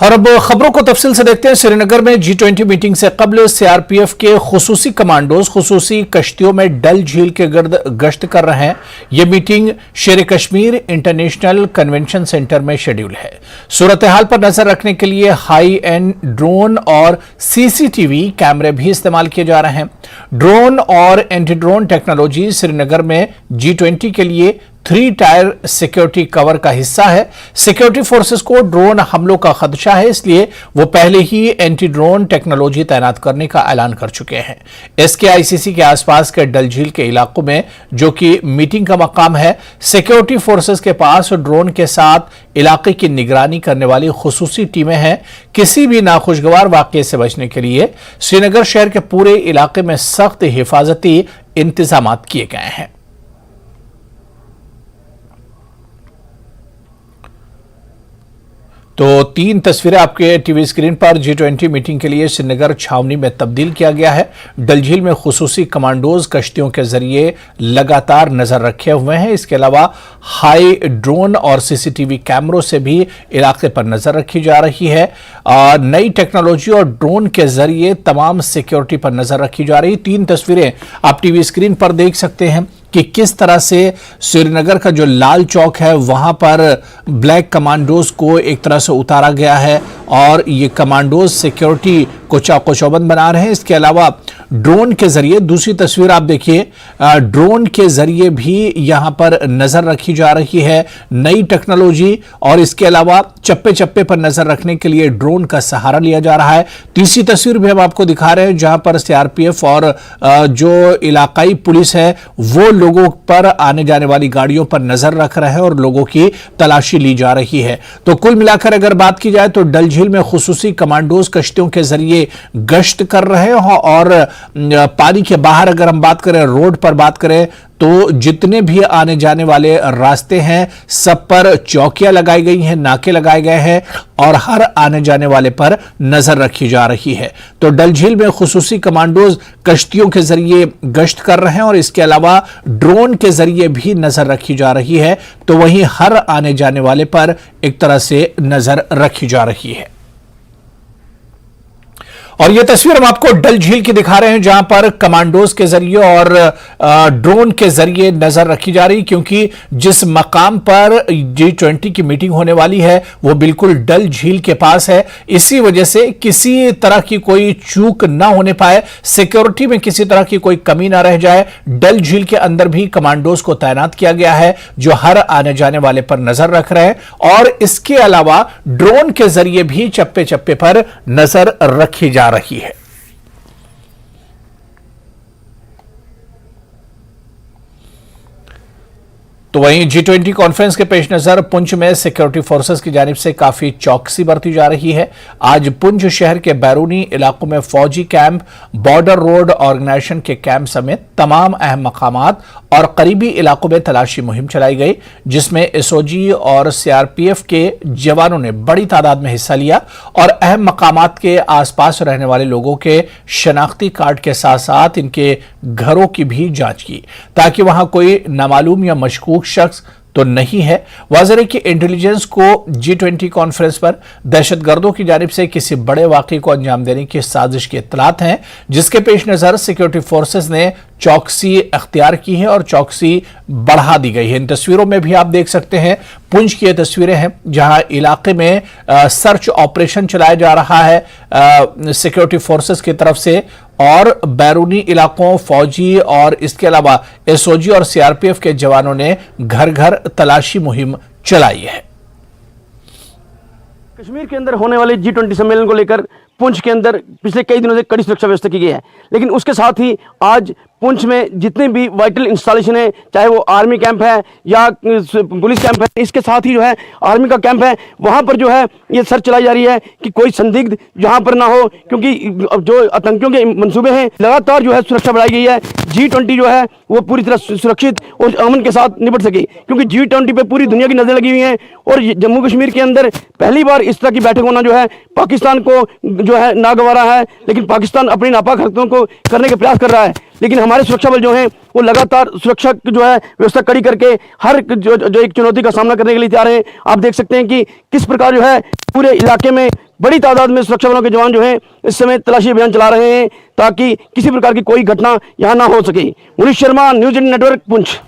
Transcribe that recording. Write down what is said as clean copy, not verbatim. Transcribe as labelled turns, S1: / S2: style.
S1: और अब खबरों को तफसील से देखते हैं। श्रीनगर में G20 मीटिंग से कबल सीआरपीएफ के खुसूसी कमांडोज खुसूसी कश्तियों में डल झील के गिर्द गश्त कर रहे हैं। यह मीटिंग शेर कश्मीर इंटरनेशनल कन्वेंशन सेंटर में शेड्यूल है। सूरत हाल पर नजर रखने के लिए हाई एंड ड्रोन और सीसीटीवी कैमरे भी इस्तेमाल किए जा रहे हैं। ड्रोन और एंटी ड्रोन टेक्नोलॉजी श्रीनगर में G20 के लिए 3 टायर सिक्योरिटी कवर का हिस्सा है। सिक्योरिटी फोर्सेस को ड्रोन हमलों का खदशा है, इसलिए वो पहले ही एंटी ड्रोन टेक्नोलॉजी तैनात करने का ऐलान कर चुके हैं। इसके आईसीसी के आसपास के डल झील के इलाकों में, जो कि मीटिंग का मकाम है, सिक्योरिटी फोर्सेस के पास ड्रोन के साथ इलाके की निगरानी करने वाली खुसूसी टीमें हैं। किसी भी नाखुशगवार वाकये से बचने के लिए श्रीनगर शहर के पूरे इलाके में सख्त हिफाजती इंतजाम किए गए हैं। तो 3 तस्वीरें आपके टीवी स्क्रीन पर G20 मीटिंग के लिए श्रीनगर छावनी में तब्दील किया गया है। डल झील में खुसूसी कमांडोज कश्तियों के जरिए लगातार नजर रखे हुए हैं। इसके अलावा हाई ड्रोन और सीसीटीवी कैमरों से भी इलाके पर नजर रखी जा रही है। नई टेक्नोलॉजी और ड्रोन के जरिए तमाम सिक्योरिटी पर नजर रखी जा रही। 3 तस्वीरें आप टीवी स्क्रीन पर देख सकते हैं कि किस तरह से श्रीनगर का जो लाल चौक है वहां पर ब्लैक कमांडोज को एक तरह से उतारा गया है और ये कमांडोज सिक्योरिटी को चाको-चौबंद बना रहे हैं। इसके अलावा ड्रोन के जरिए, दूसरी तस्वीर आप देखिए, ड्रोन के जरिए भी यहां पर नजर रखी जा रही है नई टेक्नोलॉजी। और इसके अलावा चप्पे चप्पे पर नजर रखने के लिए ड्रोन का सहारा लिया जा रहा है। तीसरी तस्वीर भी हम आपको दिखा रहे हैं जहां पर सीआरपीएफ और जो इलाकाई पुलिस है वो लोगों पर आने जाने वाली गाड़ियों पर नजर रख रहे हैं और लोगों की तलाशी ली जा रही है। तो कुल मिलाकर अगर बात की जाए तो डल झील में खुसूसी कमांडोज कश्तियों के जरिए गश्त कर रहे हैं। और पानी के बाहर अगर हम बात करें, रोड पर बात करें, तो जितने भी आने जाने वाले रास्ते हैं सब पर चौकियां लगाई गई हैं, नाके लगाए गए हैं और हर आने जाने वाले पर नजर रखी जा रही है। तो डल झील में खुसूसी कमांडोज कश्तियों के जरिए गश्त कर रहे हैं और इसके अलावा ड्रोन के जरिए भी नजर रखी जा रही है। तो वहीं हर आने जाने वाले पर एक तरह से नजर रखी जा रही है। और यह तस्वीर हम आपको डल झील की दिखा रहे हैं जहां पर कमांडोज के जरिए और ड्रोन के जरिए नजर रखी जा रही, क्योंकि जिस मकाम पर G20 की मीटिंग होने वाली है वो बिल्कुल डल झील के पास है। इसी वजह से किसी तरह की कोई चूक ना होने पाए, सिक्योरिटी में किसी तरह की कोई कमी ना रह जाए, डल झील के अंदर भी कमांडोज को तैनात किया गया है जो हर आने जाने वाले पर नजर रख रहे हैं। और इसके अलावा ड्रोन के जरिए भी चप्पे चप्पे पर नजर रखी जा रही है। तो वहीं G20 कॉन्फ्रेंस के पेश नजर पुंछ में सिक्योरिटी फोर्सेस की जानिब से काफी चौकसी बरती जा रही है। आज पुंछ शहर के बैरूनी इलाकों में फौजी कैंप, बॉर्डर रोड ऑर्गेनाइजेशन के कैंप समेत तमाम अहम मकामात और करीबी इलाकों में तलाशी मुहिम चलाई गई, जिसमें एसओजी और सीआरपीएफ के जवानों ने बड़ी तादाद में हिस्सा लिया और अहम मकामात के आसपास रहने वाले लोगों के शनाख्ती कार्ड के साथ साथ इनके घरों की भी जांच की, ताकि वहां कोई नामालूम या मशकूक शख्स तो नहीं है। वाज़ेह है कि इंटेलिजेंस को G20 कॉन्फ्रेंस पर दहशतगर्दों की जानिब से किसी बड़े वाक़े को अंजाम देने की साजिश की इत्तलात हैं, जिसके पेश नज़र सिक्योरिटी फोर्सेस ने चौकसी अख्तियार की है और चौकसी बढ़ा दी गई है। इन तस्वीरों में भी आप देख सकते हैं पुंछ की ये तस्वीरें हैं जहां इलाके में सर्च ऑपरेशन चलाया जा रहा है सिक्योरिटी फोर्सेस की तरफ से, और बैरूनी इलाकों फौजी और इसके अलावा एसओजी और सीआरपीएफ के जवानों ने घर घर तलाशी मुहिम चलाई है।
S2: कश्मीर के अंदर होने वाले G20 सम्मेलन को लेकर पुंछ के अंदर पिछले कई दिनों से कड़ी सुरक्षा व्यवस्था की गई है, लेकिन उसके साथ ही आज पुंछ में जितने भी वाइटल इंस्टॉलेशन है, चाहे वो आर्मी कैंप है या पुलिस कैंप है, इसके साथ ही जो है आर्मी का कैंप है, वहां पर जो है ये सर्च चलाई जा रही है कि कोई संदिग्ध जहां पर ना हो, क्योंकि जो आतंकियों के मंसूबे हैं लगातार जो है सुरक्षा बढ़ाई गई है। G20 जो है वो पूरी तरह सुरक्षित और अमन के साथ निपट सके, क्योंकि G20 पे पूरी दुनिया की नजर लगी हुई है और जम्मू कश्मीर के अंदर पहली बार इस तरह की बैठक होना जो है पाकिस्तान को जो है नागवारा है, लेकिन पाकिस्तान अपनी नापाक हरकतों को करने का प्रयास कर रहा है। लेकिन हमारे सुरक्षा बल जो हैं वो लगातार सुरक्षा जो है व्यवस्था कड़ी करके हर जो एक चुनौती का सामना करने के लिए तैयार हैं। आप देख सकते हैं कि किस प्रकार जो है पूरे इलाके में बड़ी तादाद में सुरक्षा बलों के जवान जो हैं इस समय तलाशी अभियान चला रहे हैं ताकि किसी प्रकार की कोई घटना यहाँ ना हो सके। Munish Sharma, news 18 network, Poonch.